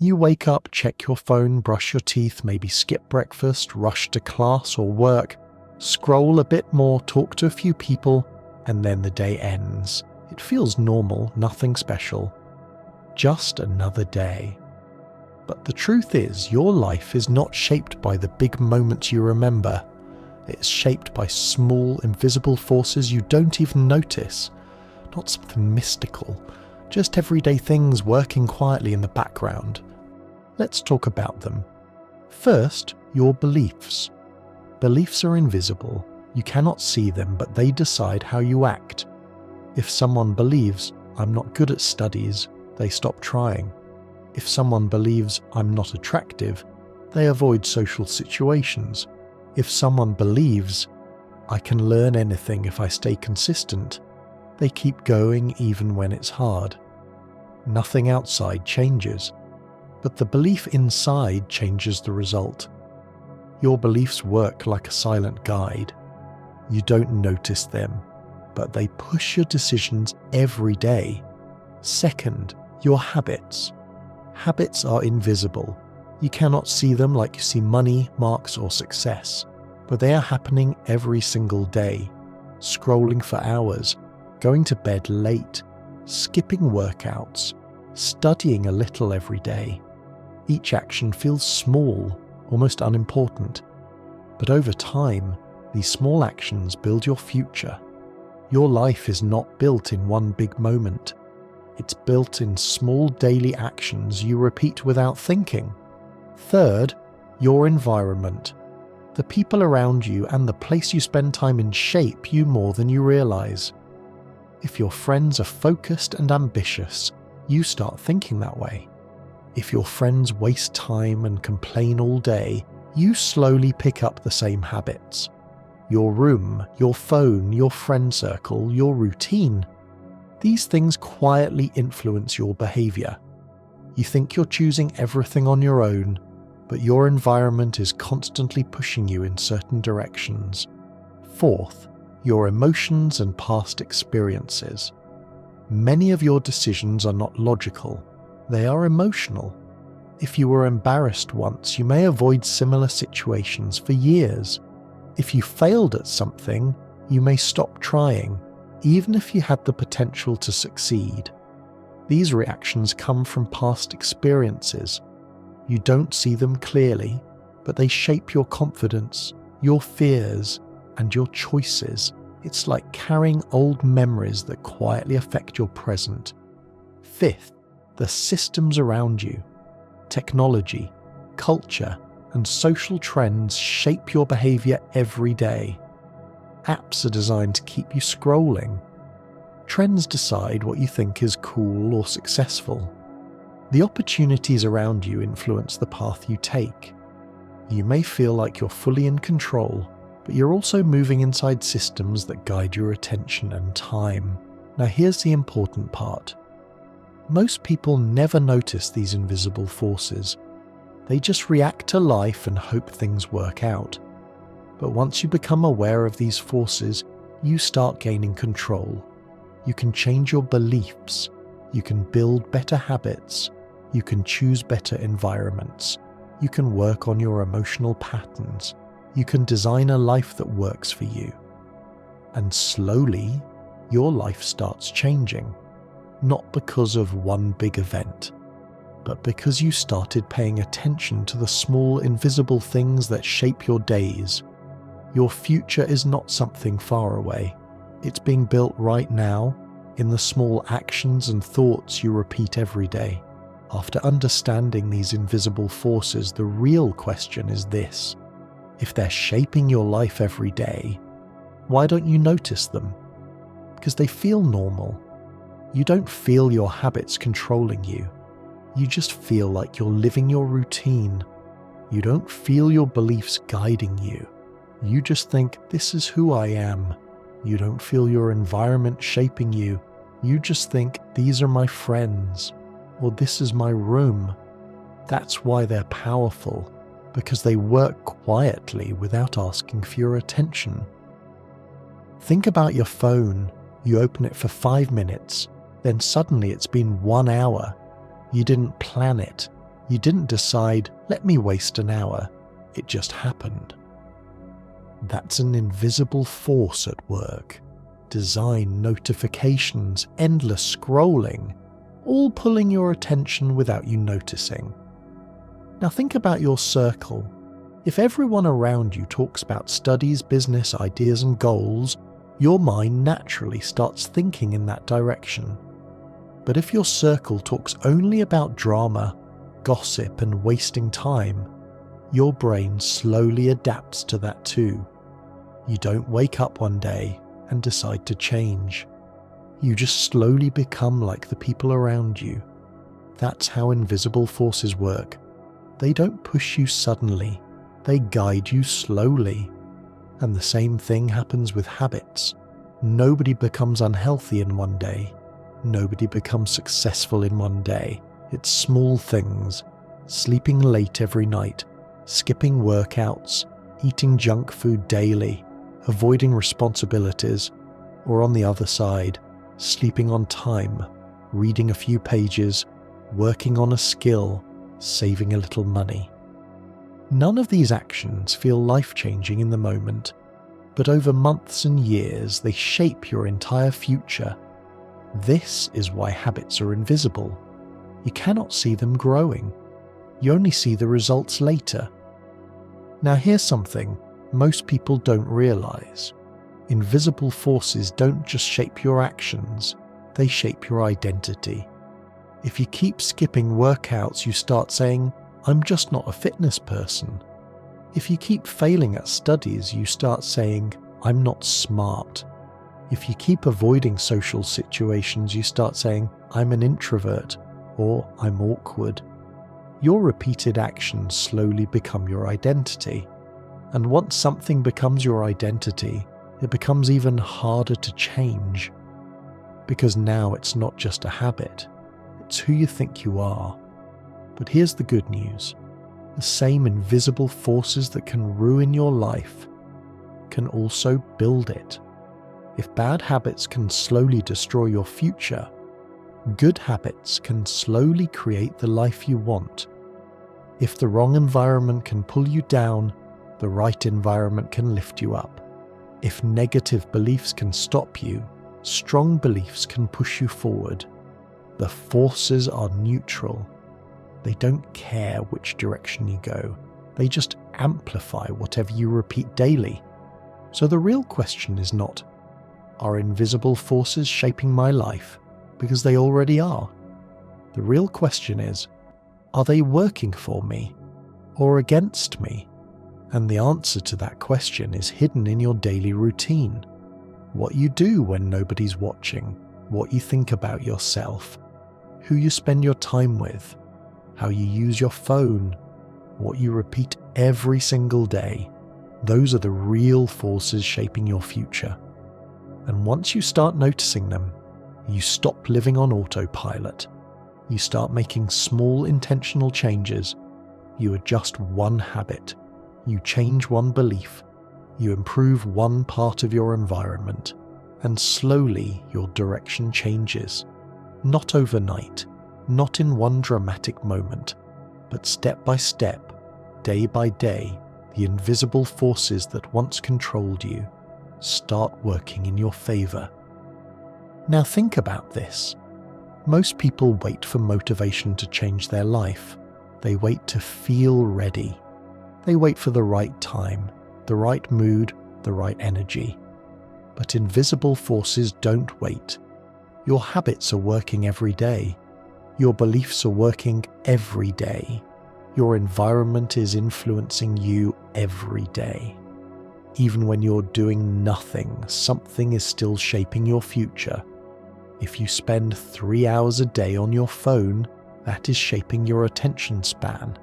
You wake up, check your phone, brush your teeth, maybe skip breakfast, rush to class or work, scroll a bit more, talk to a few people, and then the day ends. It feels normal, nothing special. Just another day. But the truth is, your life is not shaped by the big moments you remember. It's shaped by small, invisible forces you don't even notice. Not something mystical, just everyday things working quietly in the background. Let's talk about them. First, your beliefs. Beliefs are invisible. You cannot see them, but they decide how you act. If someone believes, "I'm not good at studies," they stop trying. If someone believes, "I'm not attractive," they avoid social situations. If someone believes, "I can learn anything if I stay consistent," they keep going even when it's hard. Nothing outside changes, but the belief inside changes the result. Your beliefs work like a silent guide. You don't notice them, but they push your decisions every day. Second, your habits. Habits are invisible. You cannot see them like you see money, marks, or success, but they are happening every single day. Scrolling for hours, going to bed late, skipping workouts, studying a little every day. Each action feels small, almost unimportant. But over time, these small actions build your future. Your life is not built in one big moment. It's built in small daily actions you repeat without thinking. Third, your environment. The people around you and the place you spend time in shape you more than you realize. If your friends are focused and ambitious, you start thinking that way. If your friends waste time and complain all day, you slowly pick up the same habits. Your room, your phone, your friend circle, your routine. These things quietly influence your behavior. You think you're choosing everything on your own, but your environment is constantly pushing you in certain directions. Fourth, your emotions and past experiences. Many of your decisions are not logical. They are emotional. If you were embarrassed once, you may avoid similar situations for years. If you failed at something, you may stop trying, even if you had the potential to succeed. These reactions come from past experiences. You don't see them clearly, but they shape your confidence, your fears, and your choices. It's like carrying old memories that quietly affect your present. Fifth, the systems around you. Technology, culture, and social trends shape your behavior every day. Apps are designed to keep you scrolling. Trends decide what you think is cool or successful. The opportunities around you influence the path you take. You may feel like you're fully in control, but you're also moving inside systems that guide your attention and time. Now here's the important part. Most people never notice these invisible forces. They just react to life and hope things work out. But once you become aware of these forces, you start gaining control. You can change your beliefs. You can build better habits. You can choose better environments. You can work on your emotional patterns. You can design a life that works for you. And slowly, your life starts changing. Not because of one big event, but because you started paying attention to the small invisible things that shape your days. Your future is not something far away. It's being built right now in the small actions and thoughts you repeat every day. After understanding these invisible forces, the real question is this: if they're shaping your life every day, why don't you notice them? Because they feel normal. You don't feel your habits controlling you. You just feel like you're living your routine. You don't feel your beliefs guiding you. You just think, this is who I am. You don't feel your environment shaping you. You just think, these are my friends, or this is my room. That's why they're powerful, because they work quietly without asking for your attention. Think about your phone. You open it for 5 minutes, then suddenly it's been 1 hour. You didn't plan it. You didn't decide, let me waste an hour. It just happened. That's an invisible force at work. Design, notifications, endless scrolling, all pulling your attention without you noticing. Now think about your circle. If everyone around you talks about studies, business, ideas and goals, your mind naturally starts thinking in that direction. But if your circle talks only about drama, gossip and wasting time, your brain slowly adapts to that too. You don't wake up one day and decide to change. You just slowly become like the people around you. That's how invisible forces work. They don't push you suddenly, they guide you slowly. And the same thing happens with habits. Nobody becomes unhealthy in one day. Nobody becomes successful in one day. It's small things. Sleeping late every night, skipping workouts, eating junk food daily, avoiding responsibilities, or on the other side, sleeping on time, reading a few pages, working on a skill, saving a little money. None of these actions feel life-changing in the moment, but over months and years they shape your entire future. This is why habits are invisible. You cannot see them growing. You only see the results later. Now here's something most people don't realize. Invisible forces don't just shape your actions, they shape your identity. If you keep skipping workouts, you start saying, I'm just not a fitness person. If you keep failing at studies, you start saying, I'm not smart. If you keep avoiding social situations, you start saying, I'm an introvert, or I'm awkward. Your repeated actions slowly become your identity. And once something becomes your identity, it becomes even harder to change. Because now it's not just a habit, it's who you think you are. But here's the good news. The same invisible forces that can ruin your life can also build it. If bad habits can slowly destroy your future, good habits can slowly create the life you want. If the wrong environment can pull you down, the right environment can lift you up. If negative beliefs can stop you, strong beliefs can push you forward. The forces are neutral. They don't care which direction you go. They just amplify whatever you repeat daily. So the real question is not, are invisible forces shaping my life? Because they already are. The real question is, are they working for me or against me? And the answer to that question is hidden in your daily routine. What you do when nobody's watching, what you think about yourself, who you spend your time with, how you use your phone, what you repeat every single day. Those are the real forces shaping your future. And once you start noticing them, you stop living on autopilot. You start making small intentional changes. You adjust one habit. You change one belief. You improve one part of your environment. And slowly your direction changes. Not overnight, not in one dramatic moment, but step by step, day by day, the invisible forces that once controlled you start working in your favor. Now think about this. Most people wait for motivation to change their life. They wait to feel ready. They wait for the right time, the right mood, the right energy. But invisible forces don't wait. Your habits are working every day. Your beliefs are working every day. Your environment is influencing you every day. Even when you're doing nothing, something is still shaping your future. If you spend 3 hours a day on your phone, that is shaping your attention span.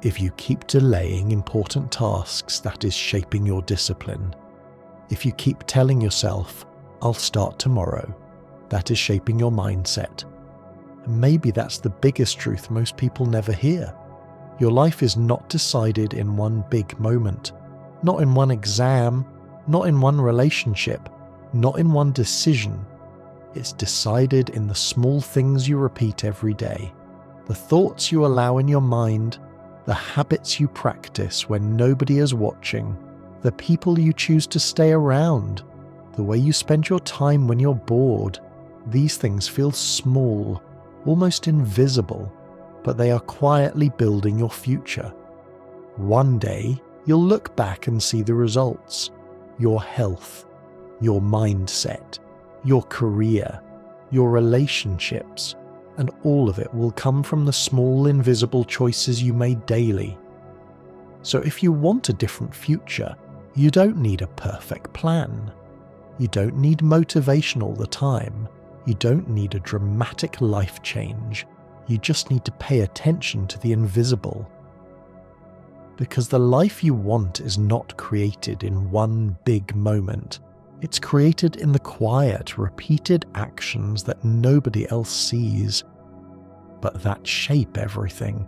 If you keep delaying important tasks, that is shaping your discipline. If you keep telling yourself, I'll start tomorrow, that is shaping your mindset. And maybe that's the biggest truth most people never hear. Your life is not decided in one big moment, not in one exam, not in one relationship, not in one decision. It's decided in the small things you repeat every day, The thoughts you allow in your mind, the habits you practice when nobody is watching, the people you choose to stay around, the way you spend your time when you're bored. These things feel small, almost invisible, but they are quietly building your future. One day, you'll look back and see the results. Your health, your mindset, your career, your relationships, and all of it will come from the small invisible choices you made daily. So if you want a different future, you don't need a perfect plan. You don't need motivation all the time. You don't need a dramatic life change. You just need to pay attention to the invisible. Because the life you want is not created in one big moment. It's created in the quiet, repeated actions that nobody else sees, but that shape everything.